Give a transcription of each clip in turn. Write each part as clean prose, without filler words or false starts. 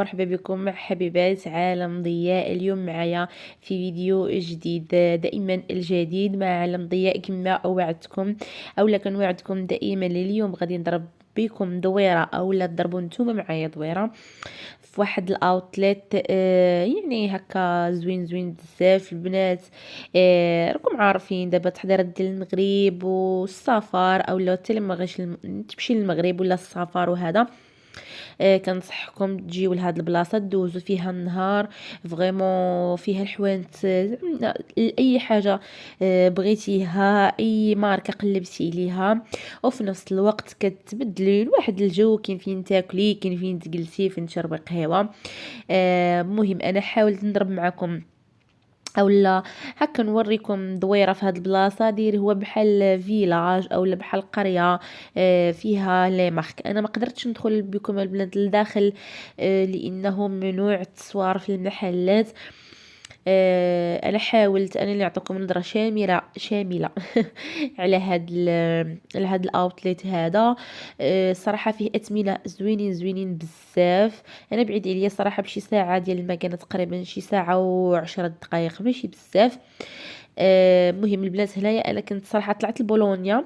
ومرحبا بكم مع حبيبات عالم ضياء. اليوم معايا في فيديو جديد، دائما الجديد مع عالم ضياء كما وعدتكم او لكن وعدتكم دائما. اليوم غادي نضرب بكم دويره او لا تضربوا نتوما معايا دويره في واحد الاوتليت، يعني هكا زوين زوين بزاف البنات. راكم عارفين دابا التحضيرات ديال المغرب والسفر او لا حتى لما غاش تمشي للمغرب ولا السفر وهذا، كنصحكم تجيو لهاد البلاصه دوزو فيها النهار. فريمون فيها الحوانت، اي حاجه بغيتيها، اي ماركه قلبتي عليها، وفي نفس الوقت كتبدلي لواحد الجو، كاين فين تاكلي، كاين فين تجلسي، فين تشربي قهوه. مهم انا حاولت نضرب معكم اولا هكا نوريكم دويره في هاد البلاصه. دير هو بحال فيلاج اولا بحال قريه فيها لي مارك. انا ما قدرتش ندخل بكم البنات لداخل، لانه ممنوع التصوير في المحلات. انا حاولت انا اللي نعطيكم نظره شامله على هاد الاوتليت هذا. صراحه فيه اثمنه زوينين زوينين بزاف. انا بعيد عليا صراحه بشي ساعه ديال المكان، تقريبا شي ساعه وعشرة دقائق، ماشي بزاف. مهم البنات، هنايا انا كنت صراحه طلعت لبولونيا.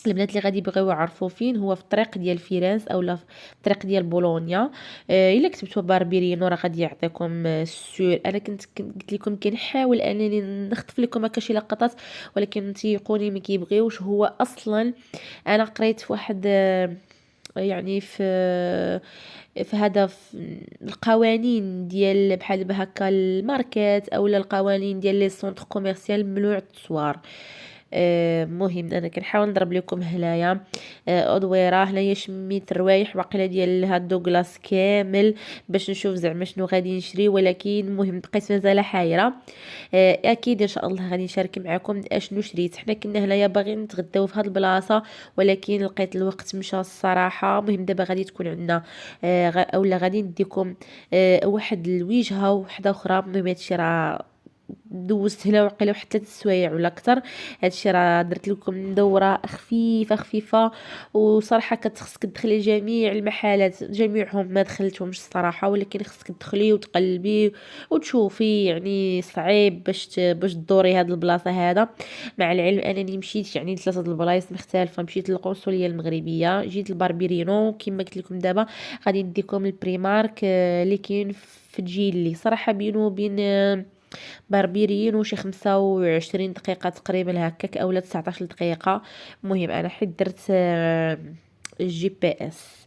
البنات اللي غادي يبغيو يعرفوا فين هو في الطريق ديال فيرنس اولا في الطريق ديال بولونيا. الا كتبتوا باربيرينو راه غادي يعطيكم السور. انا قلت لكم كنحاول انني نخطف لكم هكا شي لقطات، ولكن تيقوني ما كيبغيوش. هو اصلا انا قريت في واحد، يعني في هدف القوانين ديال بحال هكا الماركات اولا القوانين ديال لي سونتر كوميرسيال ممنوع التصوير. مهم انا كنحاول نضرب لكم هنايا ادويره. هنايا شميت الروايح واقيلا ديال هاد دوغلاس كامل باش نشوف زعما شنو غادي نشري، ولكن مهم بقيت مازال حايره. اكيد ان شاء الله غادي نشارك معكم اشنو شريت. حنا كنا هنايا باغيين نتغداو في هاد البلاصه، ولكن لقيت الوقت مشى الصراحه. مهم دابا غادي تكون عندنا اولا غادي نديكم واحد الوجهه وحده اخرى. المهم هادشي راه دوزت هنا وقيله واحد 3 سوايع ولا اكثر. هادشي راه درت لكم دوره خفيفه وصراحه كتخصك تدخلي جميع المحلات جميعهم. ما دخلتهمش الصراحه، ولكن خصك تدخلي وتقلبي وتشوفي. يعني صعيب باش تدوري هاد البلاصه هذا. مع العلم انني مشيت يعني 3 البلايص مختلفه. مشيت للقنصليه المغربيه، جيت لباربيرينو كما قلت لكم. دابا غادي نديكم البريمارك اللي كاين في تجيلي. صراحه بينو وبين باربيريين وشي 25 دقيقة تقريبا هكاك اولا 19 دقيقة. مهم انا حيت درت الجي بي اس.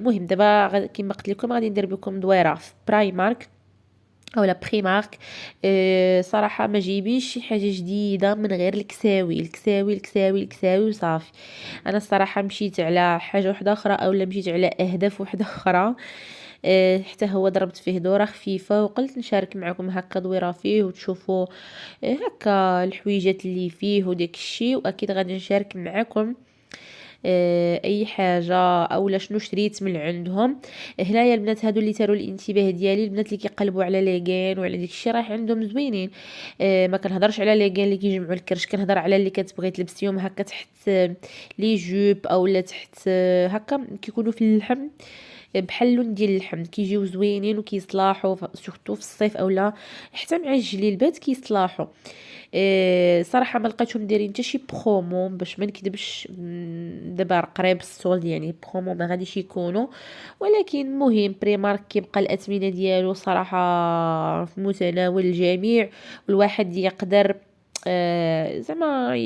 مهم دابا كما قلت لكم غادي ندير بكم دويره في برايمارك اولا بريمارك. صراحه ما جايبينش شي حاجه جديده من غير الكساوي وصافي. انا الصراحه مشيت على حاجه واحده اخرى اولا مشيت على اهداف واحده اخرى. حتى هو ضربت فيه دوره خفيفه وقلت نشارك معكم هكا دويره فيه وتشوفوا هكا الحويجات اللي فيه وداك الشيء. واكيد غادي نشارك معكم اي حاجه اولا شنو شريت من عندهم. هنايا البنات هادو اللي تاروا الانتباه ديالي، البنات اللي كيقلبوا على ليغان وعلى ديك الشيء راه عندهم زوينين. ما كنهضرش على ليغان اللي كيجمعوا الكرش، كنهضر على اللي كتبغي تلبسيهم هكا تحت لي جوب اولا تحت هكا كيكونوا في اللحم بحال اللون ديال اللحم. كيجيو زوينين وكيصلاحوا سورتو في الصيف اولا حتى مع الجليبات كيصلاحوا. صراحه ما لقيتهم دايرين حتى شي برومو باش ما نكذبش. دابا قريب السولد، يعني برومو ما غاديش يكونوا. ولكن مهم بريمارك كيبقى الاثمنه ديالو صراحه في متناول الجميع، والواحد يقدر زعما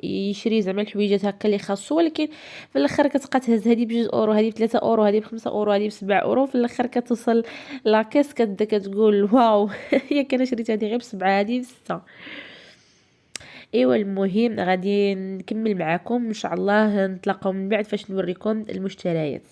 يشري زعما الحويجات هكا اللي خاصو. ولكن في الاخر كتبقى تهز هذه ب2 اورو، هذه ب3 اورو، هذه ب5 اورو، هذه ب7 اورو. في الاخر كتوصل لاكيس كتقول واو هي كان شريت هذه غير ب7 هذه ب6. ايوا المهم غادي نكمل معكم ان شاء الله، نتلاقاو من بعد فاش نوريكم المشتريات.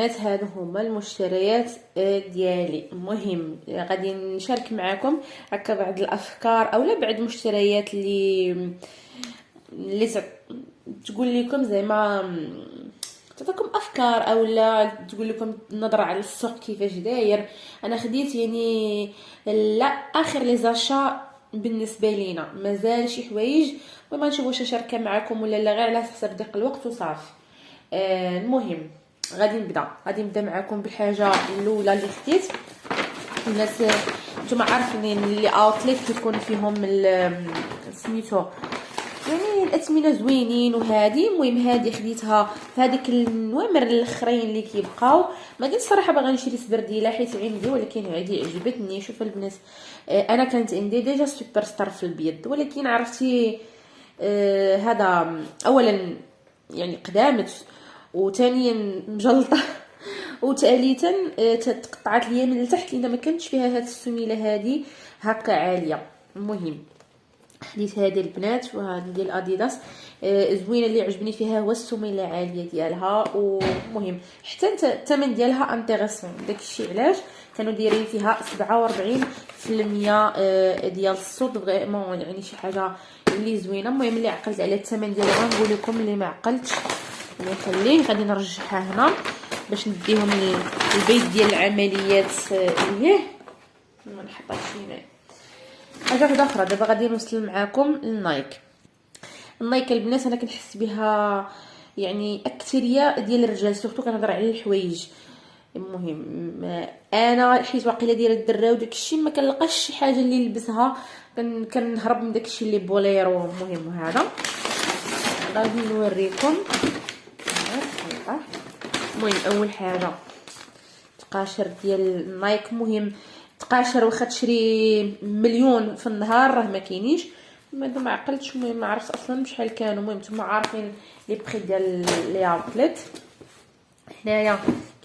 البنات هادو هما المشتريات ديالي. المهم غادي نشارك معكم هكا بعض الافكار اولا بعض المشتريات اللي تقول لكم زعما تعطيكم افكار اولا تقول لكم نظره على السوق كيفاش داير. انا خديت يعني لا اخر لي زاشا بالنسبه لينا، مازال شي حوايج وما نشوف واش نشاركها معكم ولا لا، غير على حسب ضيق الوقت وصافي. المهم غادي نبدا معكم بالحاجه الاولى اللي خديت. الناس نتوما عارفين اللي اوتليت كيكون فيهم سميتو يعني الاثمنه زوينين وهادي. المهم هادي خديتها في هذيك النوامر الاخرين اللي كيبقاو. ما قلت صراحه باغا نشري سبرديله حيت عندي، ولكن هادي عجبتني. شوف البنات انا كانت عندي ديجا سوبر ستار في البيض، ولكن عرفتي هذا اولا يعني قدامت، وثانيا مجلطه وثالثا تقطعت ليا من التحت لان ما كانتش فيها هاد السميله هادي هكا عاليه. المهم خديت هذه البنات، وهذه ديال اديداس زوينه. اللي عجبني فيها هو السميله العاليه ديالها، ومهم حتى الثمن ديالها انتريسون. داكشي علاش كانوا دايرين فيها 47% ديال الصوت فريمون، يعني شي حاجه اللي زوينه. المهم اللي عقلت على الثمن ديالها غنقول لكم، اللي ما عقلتش اللي خليه غادي نرجعها هنا باش نديهم البيت ديال العمليات ليه. ما نحطها شي حاجه وحده اخرى. دابا غادي نوصل معكم النايك البنات. انا كنحس بها يعني اكثريه ديال الرجال، سورتو كنهضر على الحوايج. المهم انا حيت واقيلا دايره الدرا وداكشي ما كنلقاش شي حاجه اللي نلبسها، كنهرب من داكشي اللي بوليرو. المهم هذا غادي نوريكم. المهم اول حاجه تقاشر ديال نايك. مهم تقاشر واخا تشري مليون في النهار راه ما كاينيش. ما عقلتش، المهم ما عرفت اصلا بشحال كانوا. المهم نتوما عارفين لي بري ديال لي اوتليت. هنايا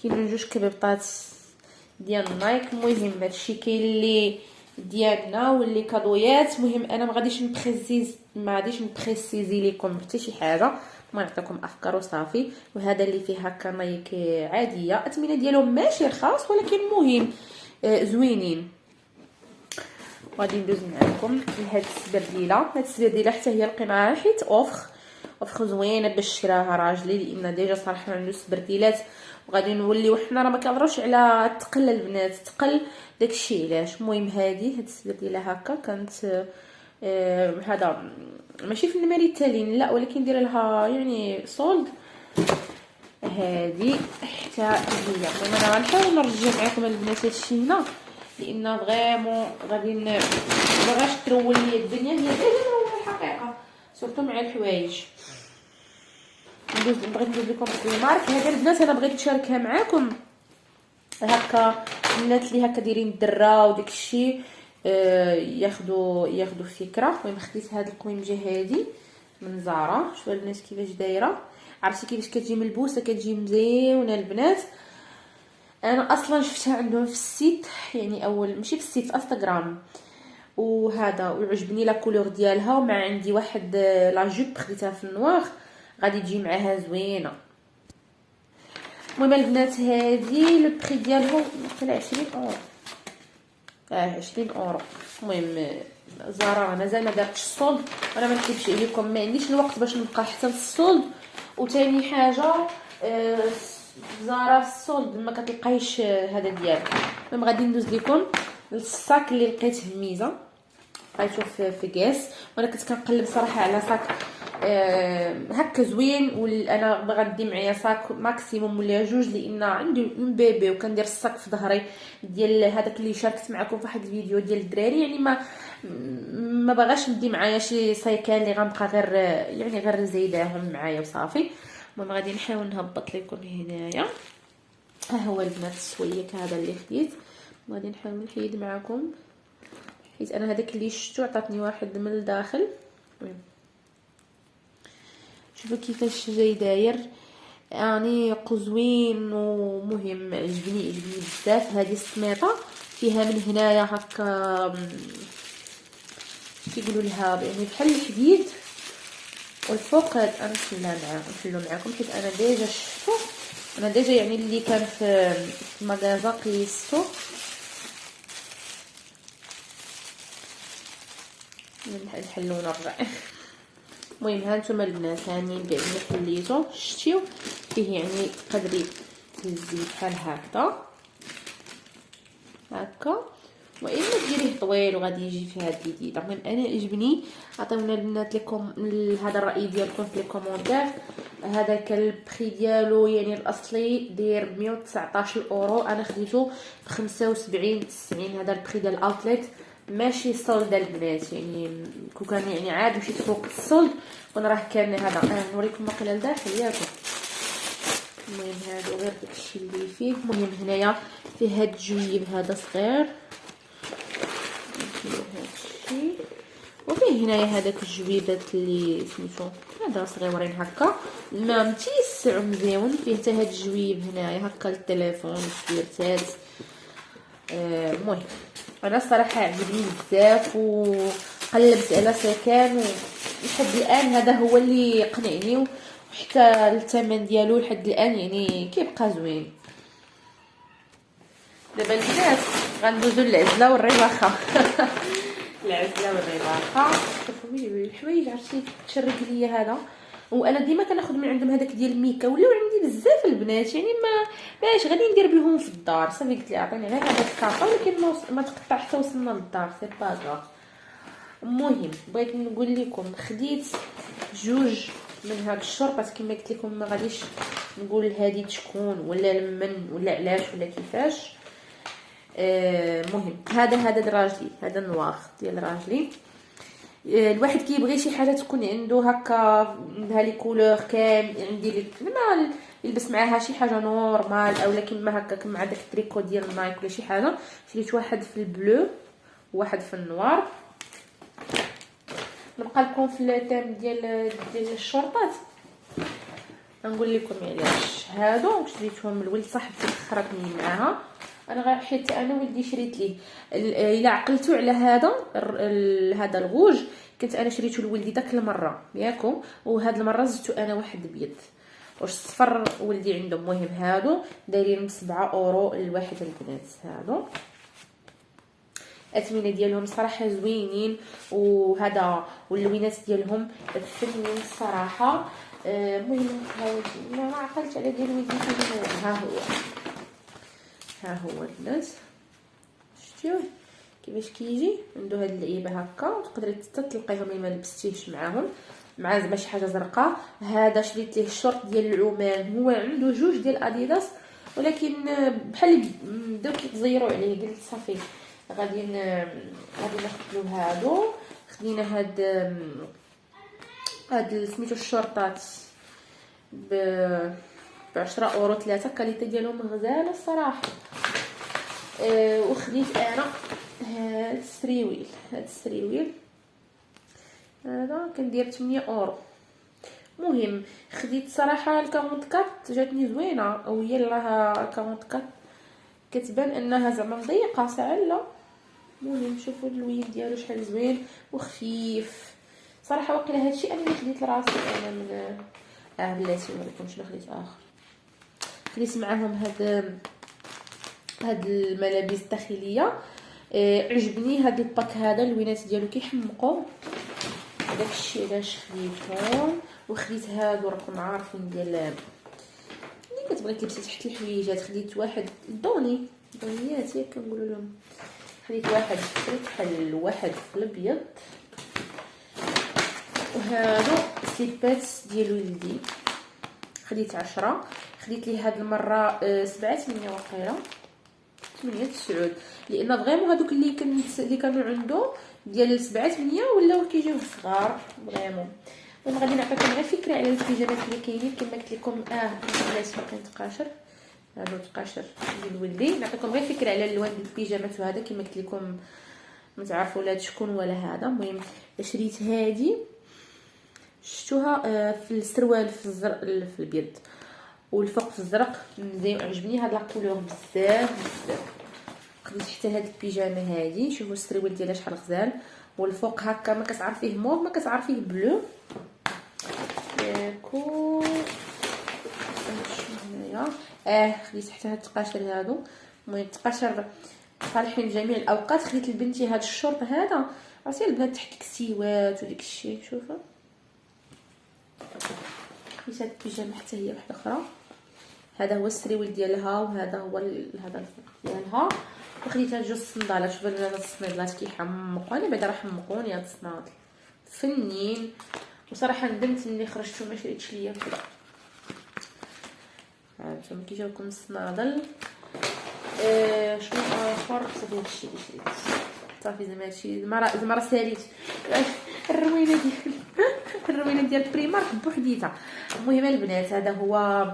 كاينين جوج كبيبطات ديال نايك. المهم هادشي كاين اللي ديالنا واللي كادويات. المهم انا ما غاديش نبريسيزي لكم حتى شي حاجه، ما نعطيكم افكار وصافي. وهذا اللي فيه هكا نايك عاديه، الاثمنه ديالهم ماشي رخاص ولكن مهم زوينين. غادي ندوز معكم لهاد السبرديله. حتى هي لقيناها حيت اوفر زوينه باش شراها راجلي، لان ديجا صراحه عنده سبرديلات. وغادي نوليو حنا راه ما كنهضروش على الثقل البنات، الثقل داكشي علاش. المهم هاد السبرديله هكا كانت هذا ماشي في النماري التالين لا، ولكن دايره لها يعني صولد هادي حتى هي. المهم انا غنحاول نرجع معكم البنات هادشي هنا، لان فريمون غادي مابغاش ترول لي الدنيا. هي ديجا الحقيقه سورتو مع الحوايج. بغيت ندير لكم المارك هذا البنات. انا بغيت نشاركها معكم هكا البنات اللي هكا دايرين الدره وداكشي ياخذوا فكره. المهم خديت هاد القويمجه هادي من زارا. شوفوا البنات كيفاش دايره، عرفتي كيفاش كتجي ملبوسه، كتجي مزيونه البنات. انا اصلا شفتها عندهم في السيت، يعني اول ماشي في السيت، في انستغرام. وهذا وعجبني لا كولور ديالها. ومع عندي واحد لا جوب خديتها في النوار غادي تجي معاها زوينه. المهم البنات هادي لو بري ديالهم طلع 20 اورو 20 اورو. المهم زارا مازال ما دارتش الصولد، وانا ما نكذبش عليكم ما عنديش الوقت باش نبقى حتى للصولد. وثاني حاجه زارا الصولد ما كتلقايش هذا ديالها. المهم غادي ندوز لكم للصاك اللي لقيت في الميزه. لقيتو في كاس، وانا كنت كنقلب صراحه على صاك هكا زوين. وانا باغا ندي معايا صاك ماكسيموم ولا جوج، لان عندي اون بيبي وكندير الصاك في ظهري ديال هذاك اللي شاركت معكم في واحد الفيديو ديال الدراري. يعني ما باغاش ندي معايا شي سايكان اللي غنبقى غير يعني غير زايداهم معايا وصافي. المهم غادي نحاول نهبط لكم هنايا. ها هو البنات السويك هذا اللي خديت، غادي نحاول نحيد معكم حيت انا هذاك اللي شفتو عطاتني واحد من الداخل. شوفوا كيفاش جاي داير، يعني قزوين ومهم. عجبني بزاف. هذه السميطه فيها من هنايا هكا كيقولوا لها يعني بحال الحديد، والفوق انا نحلو معاكم حيت انا ديجا شفتو انا ديجا يعني اللي كان في المغازا قيستو نحلو ونرجع. المهم ها نتوما البنات هاني بعد ما حليتو شتيو فيه يعني تقدري تهزيه بحال هكا واما ديريه طويل وغادي يجي في هاد الجديده. المهم انا عجبني. عطيونا البنات لكم هذا الراي ديالكم في لي كومونتير. هذا كان البري ديالو يعني الاصلي داير 119 اورو، انا خديته ب 75 90. هذا البري ديال الاوتليت ماشي سولد البنات، يعني كون كان يعني عاد مشيت فوق السولد كون راه كان هذا. نوريكم واقيلا الداخل ياكم. المهم هادو غير داكشي اللي فيه. المهم هنايا فيه هاد الجويب هذا صغير هادشي، وفيه هنايا هذاك الجويبات اللي سميتو هذا صغيورين هكا ما متيسع مزيون. فيه حتى هاد الجويب هنايا هكا للتليفون والسويرتات. المهم انا الصراحه عجبني بزاف وقلبت على سكان ولحد الان هذا هو اللي قنعني، وحتى الثمن ديالو لحد الان يعني كيبقى زوين. دابا البنات غندوزو للعزله والرباخه. العزله والرباخه شوفوا الحوايج عرفتي تشرق ليا هذا. وانا ديما كناخذ من عندهم هذاك ديال الميكا، ولاو عندي بزاف البنات يعني باش غادي ندير بهم في الدار. صافي قلت لي عطيني غير هذا الكارطه، ولكن ما تقطع حتى وصلنا للدار سي با كاع. المهم بغيت نقول لكم خديت جوج من هاد الشرطات كما قلت لكم. ما غاديش نقول هذه شكون ولا لمن ولا علاش ولا كيفاش. المهم هذا دراجلي، هذا النواغ ديال راجلي. الواحد كيبغي شي حاجه تكون عنده هكا بها لي كولور كامل. عندي لما يلبس معاها شي حاجه نورمال او لكن ما هكا مع داك التريكو ديال نايك ولا شي حاجه. شريت واحد في البلو وواحد في النوار. نبقى لكم في التيم ديال الشرطات نقول لكم علاش. هادو شريتهم لولد صاحبتي خرجني معاها انا غير حيت انا ولدي شريت ليه. الا عقلتوا على هذا الغوج كنت انا شريته لولدي داك المره ياكم، وهاد المره زدتو انا واحد بيض واش الصفر ولدي عنده. المهم هادو دايرين 7 اورو الواحد البنات. هادو الثمنه ديالهم صراحه زوينين، وهذا واللوينات ديالهم فنين الصراحه. المهم ما عقلت على ديال ولدي فين. ها هو البنات شفتوه كيفاش كيجي عنده هاد اللعيبه هكا، وتقدري حتى تلقيهم ما لبستيهش معاهم مع زعما شي حاجه زرقاء. هذا شريت ليه الشورت ديال العمان، هو عنده جوج ديال اديداس ولكن بحال بداو كيتزيروا عليه. قلت صافي غادي ناخذ له هادو. خدينا هاد سميتو الشورطات ب 10 اورو 3. الكاليتي ديالهم غزاله الصراحه. وخديت انا هاد السريويل هذا كندير 8 اورو. مهم خديت صراحه الكامونط كات جاتني زوينه، وهي لها الكامونط كات كتبان انها زعما مضيقه ساعه لا. المهم شوفوا اللوين ديالو شحال زوين وخفيف صراحه. واقيلا هادشي انا اللي خديت لراسي انا من بلاتي نوريكم شنو خديت اخر. خديت معاهم هاد الملابس الداخليه. عجبني هاد الباك هذا اللوينات ديالو كيحمقوا داكشي علاش خديتهم. وخديت هادو راكم عارفين ديال ملي كتبغي تلبسي تحت الحويجات. خديت واحد دونيات ياك كنقولوا لهم. خديت واحد في الكحل وواحد في الابيض. وهادو سليبات ديال ولدي خديت 10. خديت ليه هاد المره 7 8 واقيلا 8 9 لان فريمون هادوك اللي كانوا عنده ديال 7 8 ولاو كيجيو صغار فريمون. المهم غادي نعطيكم غير فكره على البيجامات اللي كاينين كما قلت لكم. بلاصه باقيين تقاشر هادو تقاشر ديال ولدي. نعطيكم غير فكره على الالوان ديال البيجامات وهذا كما قلت لكم ما تعرفوا لا شكون ولا هذا. المهم شريت هادي شفتوها في السروال في الزرق في الابيض والفوق في الزرق مزيان. عجبني هاد لا كولور بزاف. خديت حتى هاد البيجامه هادي شوفوا السروال ديالها شحال غزال، والفوق هكا ما كتعرفيه موف ما كتعرفيه بلو ياكو. هنايا خديت حتى هاد التقاشر هادو. المهم التقاشر صالحين لجميع الاوقات. خديت لبنتي هاد الشورت هذا، عرفتي البنات تحت الكسيوات وديك الشيء. شوفوا خديت هاد البيجامه حتى هي واحده اخرى. هذا هو السريويل ديالها وهذا هو هذا الفوق ديالها. وخديت هاد جوج الصندالات. شوفوا هاد الصندالات كيحمقوا، انا بعدا راه حمقوني هاد الصنادل فنين. وصراحه ندمت ملي خرجت وما شريتش ليا كذا. هانتوما كيجيوكم الصنادل. شنو اخر صافي هادشي اللي شريت صافي. زعما هادشي زعما راه ساليت الروينه ديال الروينه ديال بريمارك بوحديتها. المهم البنات هذا هو.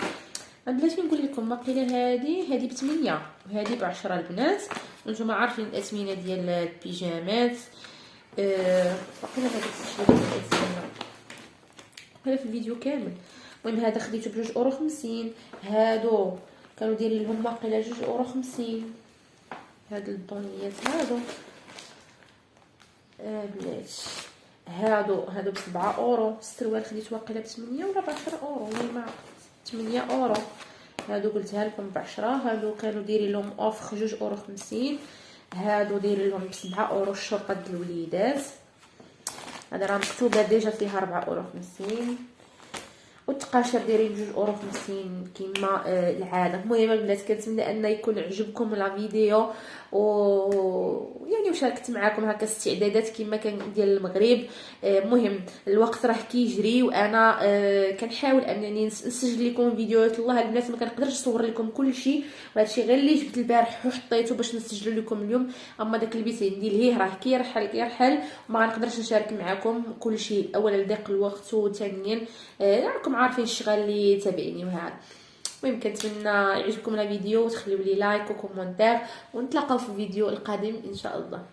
بلاتي نقول لكم واقيلا هذه ب8 وهذه ب10 البنات. وانتم عارفين الاثمنه ديال البيجامات. واقيلا هذا الشيء واقيلا في الفيديو كامل. المهم هذا خديته ب2.50€. هادو كانوا دايرين لهم واقيلا 2.50€. هاد البطونيات هادو بلاتي هادو ب7€. السروال خديت واقيلا ب8 ولا ب10€، والله ما عرفت. 8€. هادو قلتها لكم ب10. هادو كانوا دايرين لهم اوفر 2.50€. هادو دايرين لهم ب7€ الشرطه ديال الوليدات. هذا راه مكتوبه ديجا فيها 4.50€. والتقاشر دايرين 2.50€ كما العاده. المهم البنات كنتمنى ان يكون عجبكم لا فيديو يعني وشاركت معكم هكا استعدادات كما كان ديال المغرب. المهم الوقت راه كيجري وانا كنحاول انني نسجل لكم فيديوهات. الله البنات ما كنقدرش نصور لكم كل شيء، وهادشي غير اللي جبت البارح وحطيته باش نسجل لكم اليوم. اما داك البيت عندي لهيه راه كيرحل وما غنقدرش نشارك معكم كل شيء. اولا لضيق الوقت، وثانيا راكم عارفين الشغل اللي تابعني وهذا. المهم كنتمنى يعجبكم الفيديو وتخليوا لي لايك وكومونتير، ونتلاقاو في الفيديو القادم ان شاء الله.